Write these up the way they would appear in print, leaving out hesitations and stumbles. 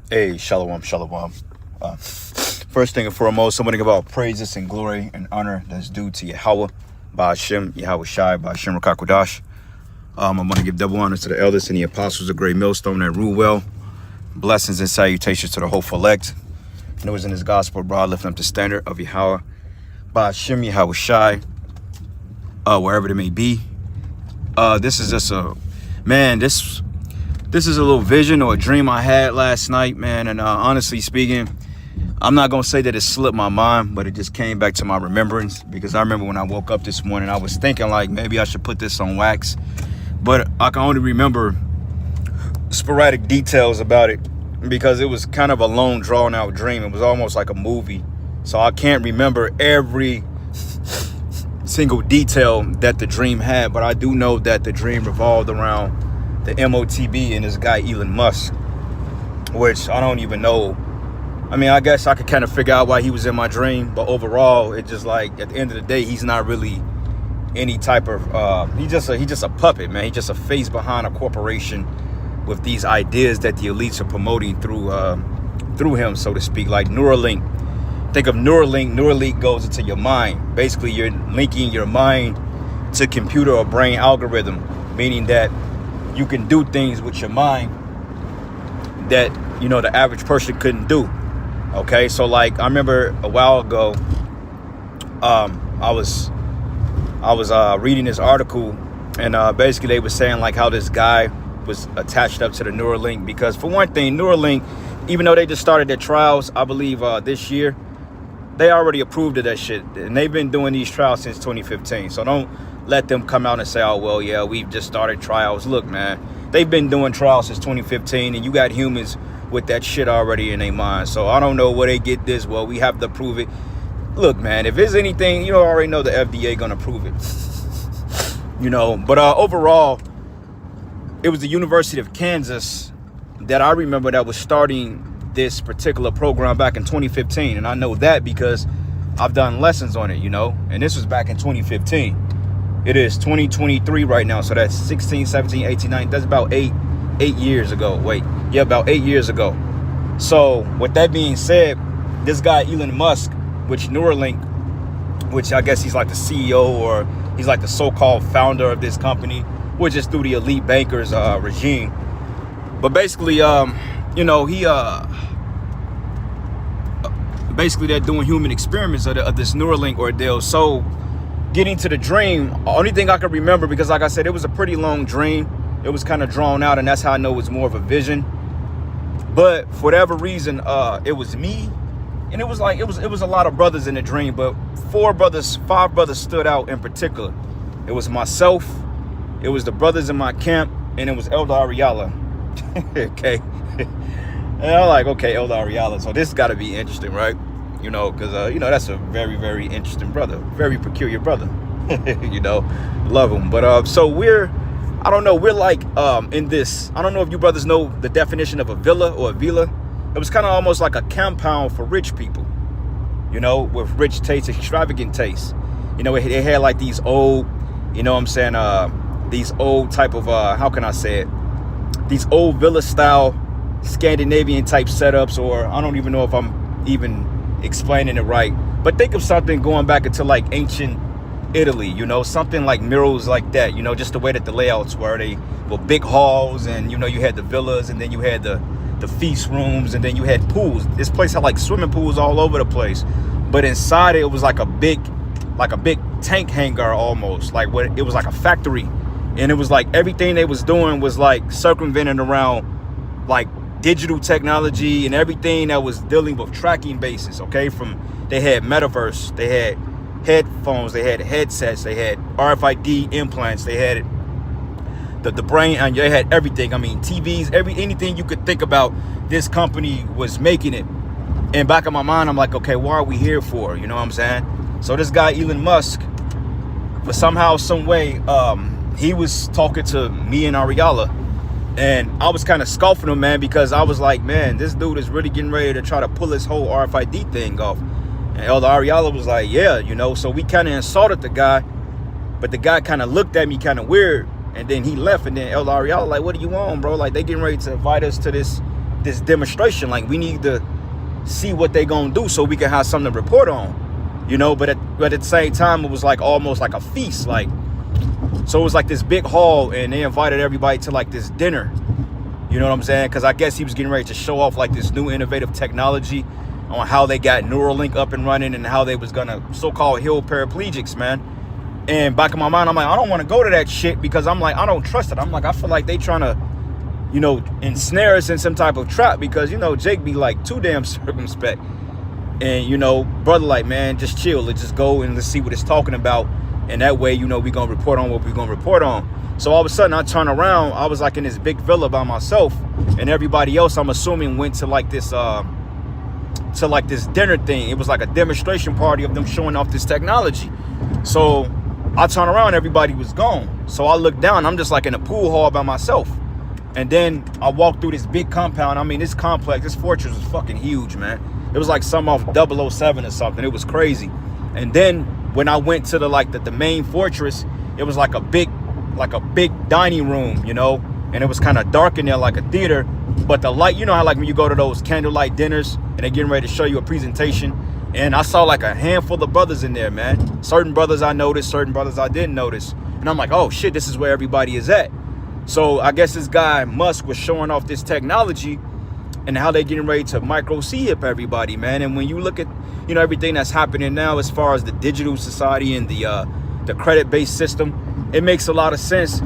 Hey, shalom, shalom. First thing and foremost, I want to give all praises and glory and honor that's due to Yahweh, Ba'ashem, Yahweh Shai, Ba'ashem Rakakudash. I'm going to give double honor to the elders and the apostles of Great Millstone that rule well. Blessings and salutations to the hopeful elect. And it was in this gospel, broad, lifting up the standard of Yahweh, Ba'ashem, Yahweh Shai, wherever they may be. This is just This is a little vision or a dream I had last night, man. And honestly speaking, I'm not going to say that it slipped my mind, but it just came back to my remembrance. Because I remember when I woke up this morning, I was thinking like maybe I should put this on wax. But I can only remember sporadic details about it because it was kind of a long, drawn out dream. It was almost like a movie. So I can't remember every single detail that the dream had. But I do know that the dream revolved around the MOTB and this guy Elon Musk, which I don't even know. I mean, I guess I could kind of figure out why he was in my dream, but overall, it just like at the end of the day, he's not really any type of he's just a puppet, man. He's just a face behind a corporation with these ideas that the elites are promoting through him, so to speak. Like Neuralink. Think of Neuralink. Neuralink goes into your mind. Basically, you're linking your mind to computer or brain algorithm, meaning that you can do things with your mind that, you know, the average person couldn't do. Okay, so like I remember a while ago, I was reading this article, and basically they were saying like how this guy was attached up to the Neuralink because, for one thing, Neuralink, even though they just started their trials, I believe this year, they already approved of that shit, and they've been doing these trials since 2015. So don't let them come out and say, oh, well, yeah, we've just started trials. Look, man, they've been doing trials since 2015, and you got humans with that shit already in their mind. So I don't know where they get this. Well, we have to prove it. Look, man, if there's anything, you already know the FDA gonna prove it. You know, but overall, it was the University of Kansas that I remember that was starting this particular program back in 2015. And I know that because I've done lessons on it, you know, and this was back in 2015. It is 2023 right now. So that's 16, 17, 18, 19. That's about eight years ago. About 8 years ago. So with that being said, this guy, Elon Musk, which Neuralink, which I guess he's like the CEO or he's like the so-called founder of this company, which is through the elite bankers regime. But basically, you know, he basically they're doing human experiments of this Neuralink ordeal. So getting to the dream, only thing I can remember, because like I said, it was a pretty long dream. It was kind of drawn out, and that's how I know it was more of a vision. But for whatever reason, it was me, and it was like it was a lot of brothers in the dream, but five brothers stood out in particular. It was myself, it was the brothers in my camp, and it was Elder Ariala. Okay. And I'm like, okay, Elder Ariala, so this got to be interesting, right? You know, because, you know, that's a very, very interesting brother. Very peculiar brother. You know, love him. But so I don't know, we're like in this, I don't know if you brothers know the definition of a villa or a villa. It was kind of almost like a compound for rich people, you know, with rich taste, extravagant taste. You know, it had like these old, you know what I'm saying, these old type of, how can I say it? These old villa style Scandinavian type setups, or I don't even know if I'm even explaining it right, but think of something going back into like ancient Italy, you know, something like murals like that, you know, just the way that the layouts were. They were big halls, and you know, you had the villas, and then you had the feast rooms, and then you had pools. This place had like swimming pools all over the place, but inside it was like a big tank hangar almost, like what it was like a factory. And it was like everything they was doing was like circumventing around like digital technology and everything that was dealing with tracking bases. Okay, they had metaverse, they had headphones, they had headsets, they had RFID implants, they had the brain, and they had everything. I mean, TVs, anything you could think about, this company was making it. And back in my mind, I'm like, okay, what are we here for? You know what I'm saying? So this guy Elon Musk, for somehow, some way, he was talking to me and Ariala, and I was kind of scoffing him, man, because I was like, man, this dude is really getting ready to try to pull his whole RFID thing off. And Elder Ariala was like, yeah, you know, so we kind of insulted the guy, but the guy kind of looked at me kind of weird, and then he left. And then Elder Ariala like, what do you want, bro? Like, they getting ready to invite us to this this demonstration. Like, we need to see what they gonna do so we can have something to report on, you know. But at the same time, it was like almost like a feast. Like, so it was like this big hall, and they invited everybody to like this dinner, you know what I'm saying? Because I guess he was getting ready to show off like this new innovative technology on how they got Neuralink up and running, and how they was gonna so-called heal paraplegics, man. And back in my mind, I'm like, I don't want to go to that shit, because I'm like, I don't trust it. I'm like, I feel like they trying to, you know, ensnare us in some type of trap, because, you know, Jake be like too damn circumspect. And, you know, brother, like, man, just chill. Let's just go and let's see what it's talking about. And that way, you know, we gonna report on what we gonna report on. So all of a sudden I turn around, I was like in this big villa by myself, and everybody else, I'm assuming, went to like this dinner thing. It was like a demonstration party of them showing off this technology. So I turn around, everybody was gone. So I look down, I'm just like in a pool hall by myself. And then I walked through this big compound. I mean, this complex, this fortress was fucking huge, man. It was like some off 007 or something. It was crazy. And then when I went to the main fortress, it was like a big dining room, you know, and it was kind of dark in there like a theater. But the light, you know how like when you go to those candlelight dinners and they're getting ready to show you a presentation, and I saw like a handful of brothers in there, man. Certain brothers I noticed, certain brothers I didn't notice. And I'm like, oh shit, this is where everybody is at. So I guess this guy Musk was showing off this technology and how they getting ready to micro chip everybody, man. And when you look at, you know, everything that's happening now as far as the digital society and the credit-based system, it makes a lot of sense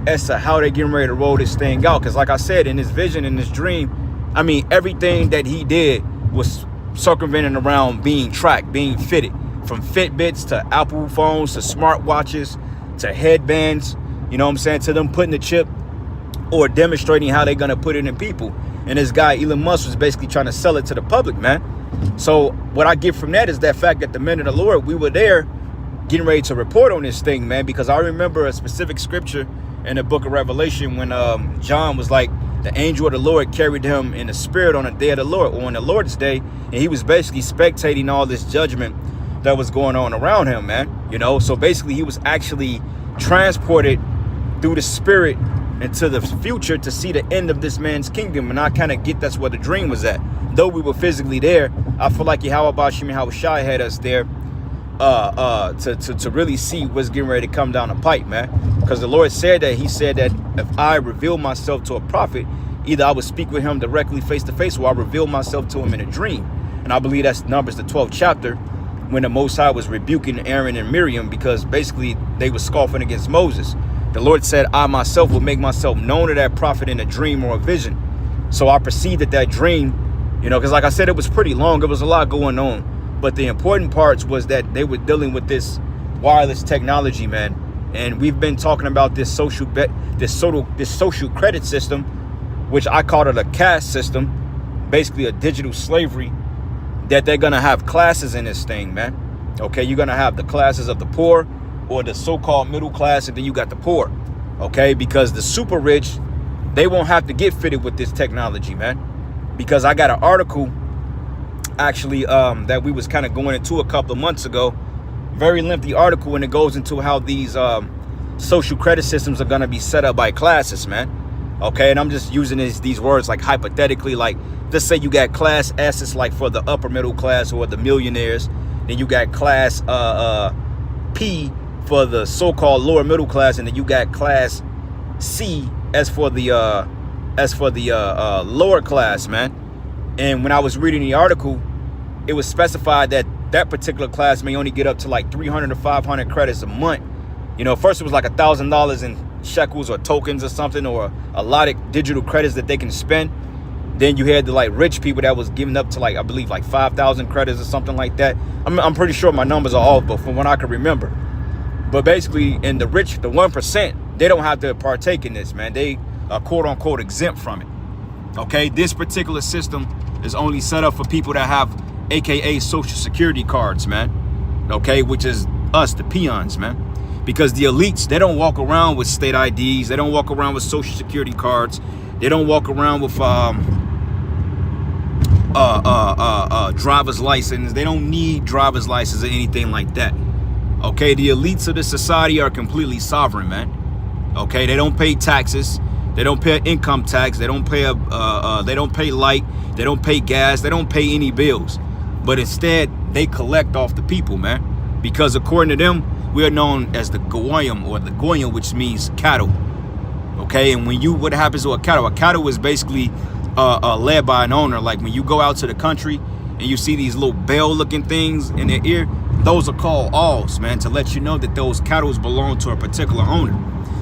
as to how they're getting ready to roll this thing out. Because like I said, in this vision, in this dream, I mean, everything that he did was circumventing around being tracked, being fitted, from Fitbits to Apple phones to smartwatches to headbands, you know what I'm saying, to them putting the chip or demonstrating how they're going to put it in people. And this guy, Elon Musk, was basically trying to sell it to the public, man. So what I get from that is that fact that the men of the Lord, we were there getting ready to report on this thing, man, because I remember a specific scripture in the book of Revelation when John was like, the angel of the Lord carried him in the spirit on the day of the Lord, or on the Lord's day, and he was basically spectating all this judgment that was going on around him, man. You know, so basically he was actually transported through the spirit into the future to see the end of this man's kingdom. And I kind of get that's where the dream was at. Though we were physically there, I feel like Yahweh Bashim and Shai had us there to really see what's getting ready to come down the pipe, man. Because the Lord said that, he said that if I reveal myself to a prophet, either I would speak with him directly face to face, or I reveal myself to him in a dream. And I believe that's Numbers, the 12th chapter, when the Most High was rebuking Aaron and Miriam because basically they were scoffing against Moses. The Lord said, I myself will make myself known to that prophet in a dream or a vision. So I perceived that dream, you know, because like I said, it was pretty long. It was a lot going on. But the important parts was that they were dealing with this wireless technology, man. And we've been talking about this social credit system, which I call it a caste system, basically a digital slavery, that they're going to have classes in this thing, man. Okay, you're going to have the classes of the poor, or the so-called middle class, and then you got the poor. Okay, because the super rich, they won't have to get fitted with this technology, man. Because I got an article actually that we was kind of going into a couple of months ago, very lengthy article, and it goes into how these social credit systems are going to be set up by classes, man. Okay, and I'm just using these words like hypothetically, like just say you got class S, it's like for the upper middle class or the millionaires. Then you got class P for the so-called lower middle class, and then you got class C as for the lower class, man. And when I was reading the article, it was specified that that particular class may only get up to like 300 to 500 credits a month. You know, first it was like $1,000 in shekels or tokens or something, or a lot of digital credits that they can spend. Then you had the like rich people that was giving up to like, I believe like 5,000 credits or something like that. I'm pretty sure my numbers are off, but from what I can remember. But basically, in the rich, the 1%, they don't have to partake in this, man. They are quote unquote exempt from it. Okay, this particular system is only set up for people that have AKA social security cards, man. Okay, which is us, the peons, man. Because the elites, they don't walk around with state IDs. They don't walk around with social security cards. They don't walk around with driver's license. They don't need driver's license or anything like that. Okay, the elites of this society are completely sovereign, man. Okay, they don't pay taxes. They don't pay income tax. They don't pay they don't pay light. They don't pay gas. They don't pay any bills. But instead, they collect off the people, man. Because according to them, we are known as the Goyim, or the Goyim, which means cattle. Okay, and what happens to a cattle is basically led by an owner. Like when you go out to the country and you see these little bell-looking things in their ear, those are called awls, man, to let you know that those cattle belong to a particular owner.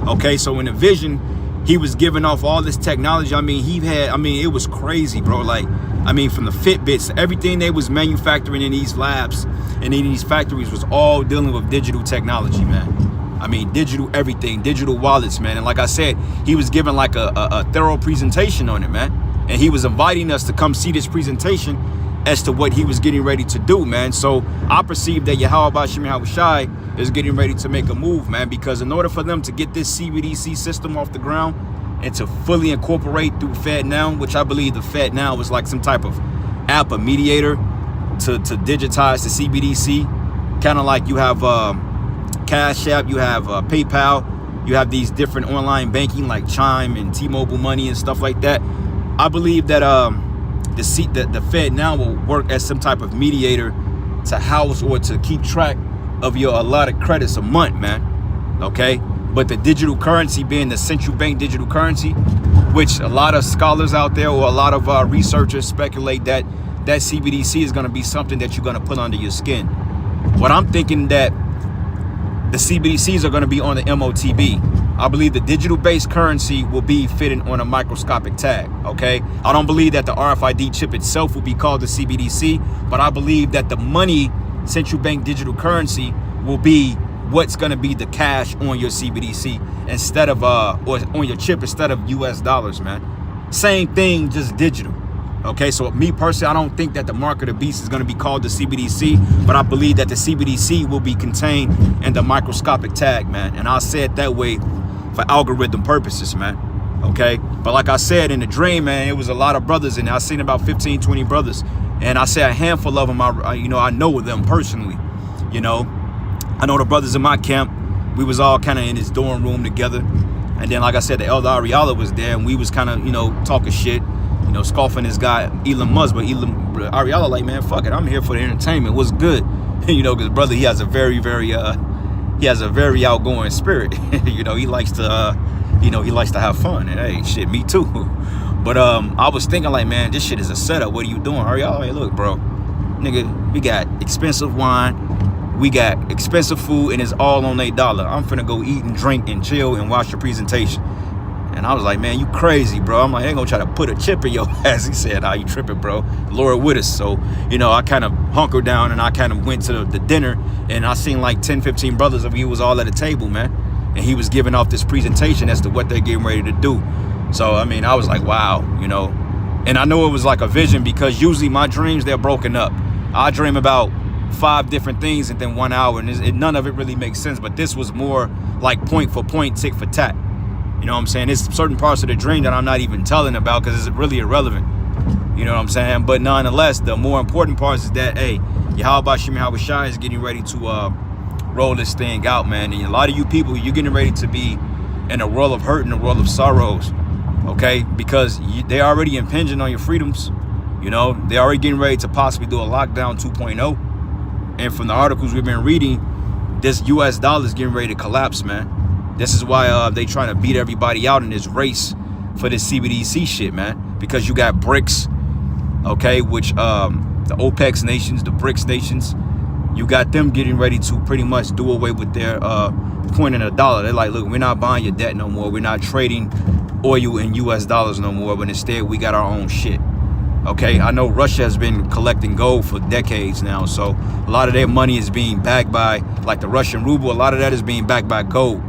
Okay, so in the vision, he was giving off all this technology. I mean, it was crazy, bro. Like, I mean, from the Fitbits, everything they was manufacturing in these labs and in these factories was all dealing with digital technology, man. I mean, digital everything, digital wallets, man. And like I said, he was giving like a thorough presentation on it, man. And he was inviting us to come see this presentation as to what he was getting ready to do, man. So I perceive that Yahweh Shem Shai is getting ready to make a move, man, because in order for them to get this CBDC system off the ground and to fully incorporate through FedNow, which I believe the FedNow is like some type of app, a mediator to digitize the CBDC, kind of like you have Cash App, you have PayPal, you have these different online banking like Chime and T-Mobile Money and stuff like that. I believe that the FedNow will work as some type of mediator to house or to keep track of your allotted credits a month, man. Okay, but the digital currency being the central bank digital currency, which a lot of scholars out there or a lot of researchers speculate that CBDC is going to be something that you're going to put under your skin. What I'm thinking that the CBDCs are going to be on the MOTB. I believe the digital-based currency will be fitting on a microscopic tag, okay? I don't believe that the RFID chip itself will be called the CBDC, but I believe that the money, central bank digital currency, will be what's going to be the cash on your CBDC instead of, or on your chip instead of US dollars, man. Same thing, just digital. Okay, so me personally, I don't think that the mark of the beast is going to be called the CBDC, but I believe that the CBDC will be contained in the microscopic tag, man. And I'll say it that way for algorithm purposes, man. Okay, but like I said in the dream, man, it was a lot of brothers in there. I seen about 15, 20 brothers, and I say a handful of them, I know them personally. You know, I know the brothers in my camp. We was all kind of in this dorm room together, and then like I said, the elder Ariala was there, and we was kind of talking shit, scoffing this guy Elon Musk. But Ariala like, man, fuck it, I'm here for the entertainment. What's good? Because brother, he has a very outgoing spirit. He likes to have fun. And hey, shit, me too. But I was thinking like, man, this shit is a setup. What are you doing? Ariala, hey, look, bro, nigga, we got expensive wine, we got expensive food, and it's all on $8. I'm finna go eat and drink and chill and watch your presentation. And I was like, man, you crazy, bro. I'm like, they ain't gonna try to put a chip in your ass. He said, nah, you tripping, bro. Lord with us. So, I kind of hunkered down and I kind of went to the dinner, and I seen like 10, 15 brothers of you was all at a table, man. And he was giving off this presentation as to what they're getting ready to do. So, I mean, I was like, wow, And I know it was like a vision, because usually my dreams, they're broken up. I dream about 5 different things in 1 hour, and none of it really makes sense. But this was more like point for point, tick for tack. You know what I'm saying? There's certain parts of the dream that I'm not even telling about because it's really irrelevant. You know what I'm saying? But nonetheless, the more important part is that, hey, Yahweh Shem Shai is getting ready to roll this thing out, man. And a lot of you people, you're getting ready to be in a world of hurt and a world of sorrows, okay? Because they're already impinging on your freedoms. They're already getting ready to possibly do a lockdown 2.0. And from the articles we've been reading, this US dollar is getting ready to collapse, man. This is why they trying to beat everybody out in this race for this CBDC shit, man. Because you got BRICS, okay, which the OPEC nations, the BRICS nations, you got them getting ready to pretty much do away with their point in a dollar. They're like, look, we're not buying your debt no more. We're not trading oil in US dollars no more, but instead we got our own shit. Okay, I know Russia has been collecting gold for decades now, so a lot of their money is being backed by, like the Russian ruble, a lot of that is being backed by gold.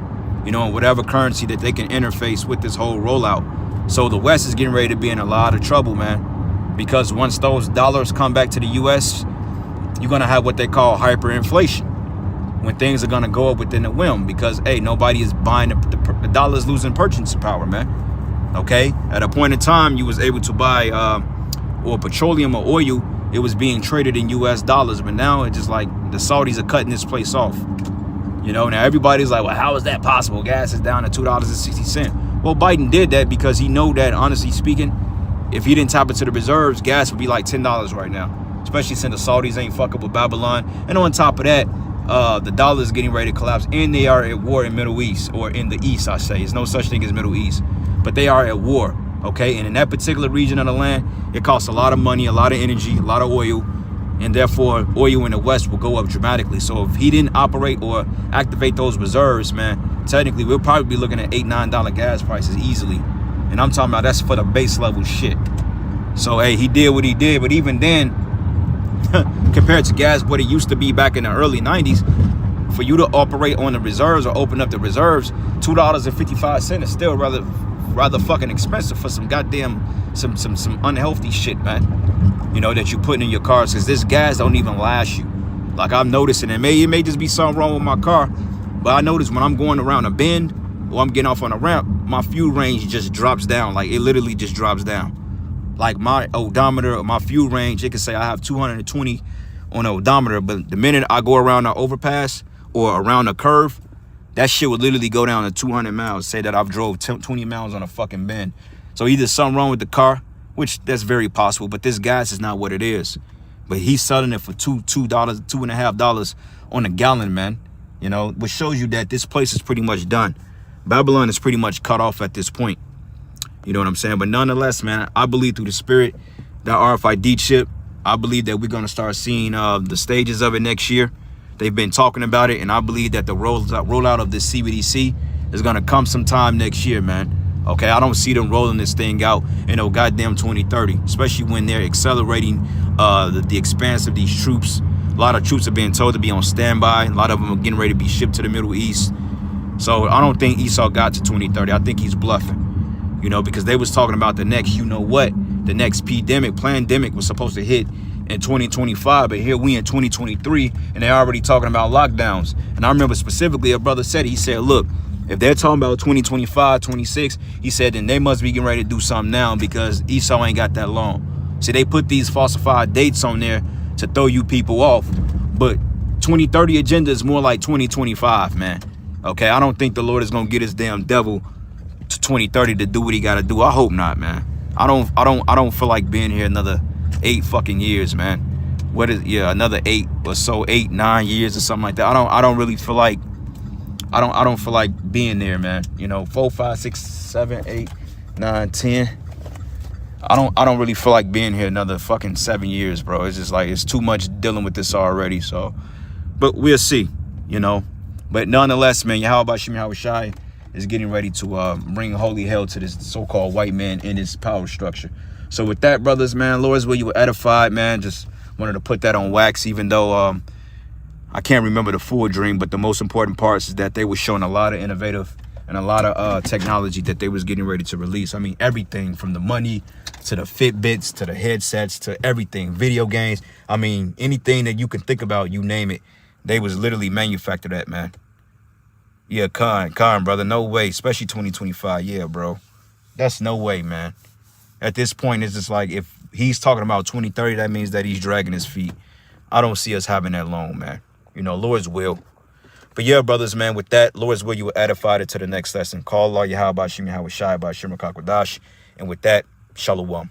And whatever currency that they can interface with this whole rollout. So the West is getting ready to be in a lot of trouble, man. Because once those dollars come back to the US, you're going to have what they call hyperinflation. When things are going to go up within a whim. Because, hey, nobody is buying, the dollar's losing purchasing power, man. Okay? At a point in time, you was able to buy or petroleum or oil. It was being traded in US dollars. But now it's just like the Saudis are cutting this place off. Now everybody's like, well, how is that possible? Gas is down to $2.60. Well, Biden did that because he know that, honestly speaking, if he didn't tap into the reserves, gas would be like $10 right now, especially since the Saudis ain't fucking with Babylon. And on top of that, the dollar is getting ready to collapse, and they are at war in Middle East, or in the East, I say. There's no such thing as Middle East, but they are at war, okay? And in that particular region of the land, it costs a lot of money, a lot of energy, a lot of oil, and therefore oil in the West will go up dramatically. So if he didn't operate or activate those reserves, man, technically we'll probably be looking at $8, $9 gas prices easily. And I'm talking about that's for the base level shit. So hey, he did what he did, but even then, compared to gas, what it used to be back in the early 90s, for you to operate on the reserves or open up the reserves, $2.55 is still rather fucking expensive for some goddamn some unhealthy shit, man. You know, that you putting in your cars, because this gas don't even last you. Like I'm noticing, it may just be something wrong with my car, but I notice when I'm going around a bend or I'm getting off on a ramp, my fuel range just drops down. Like it literally just drops down. Like my odometer or my fuel range, it can say I have 220 on the odometer, but the minute I go around an overpass or around a curve, that shit would literally go down to 200 miles. Say that I've drove 20 miles on a fucking bend. So either something wrong with the car, which that's very possible, but this gas is not what it is. But he's selling it for $2.50 on a gallon, man. You know, which shows you that this place is pretty much done. Babylon is pretty much cut off at this point. You know what I'm saying? But nonetheless, man, I believe through the spirit, that RFID chip, I believe that we're going to start seeing the stages of it next year. They've been talking about it, and I believe that the rollout of this CBDC is going to come sometime next year, man. Okay, I don't see them rolling this thing out in no goddamn 2030, especially when they're accelerating the expanse of these troops. A lot of troops are being told to be on standby. A lot of them are getting ready to be shipped to the Middle East. So I don't think Esau got to 2030. I think he's bluffing. You know, because they was talking about the next, you know what, the next pandemic was supposed to hit in 2025, but here we in 2023, and they're already talking about lockdowns. And I remember specifically a brother said, he said, look, if they're talking about 2025, 26, he said, then they must be getting ready to do something now, because Esau ain't got that long. See, they put these falsified dates on there to throw you people off, but 2030 agenda is more like 2025, man. Okay, I don't think the Lord is gonna get his damn devil to 2030 to do what he got to do. I hope not, man. I don't feel like being here another 8 fucking years, man. What is, yeah, another 8 or so, 8, 9 years or something like that. I don't really feel like, I don't feel like being there, man. You know, 4, 5, 6, 7, 8, 9, 10. I don't really feel like being here another fucking 7 years, bro. It's just like, it's too much dealing with this already. So, but we'll see, you know. But nonetheless, man, Yahweh Shem Yahweh Shai is getting ready to bring holy hell to this so-called white man in his power structure. So with that, brothers, man, Lord's will, you were edified, man. Just wanted to put that on wax, even though I can't remember the full dream, but the most important parts is that they were showing a lot of innovative and a lot of technology that they was getting ready to release. I mean, everything from the money to the Fitbits to the headsets to everything, video games. I mean, anything that you can think about, you name it, they was literally manufactured at, man. Yeah, Khan, brother, no way, especially 2025. Yeah, bro, that's no way, man. At this point, it's just like, if he's talking about 2030, that means that he's dragging his feet. I don't see us having that long, man. You know, Lord's will. But yeah, brothers, man, with that, Lord's will, you were edified it to the next lesson. Call Allah Yahweh Shem Yahweh Shai by Shema Kakwadash. And with that, Shalom.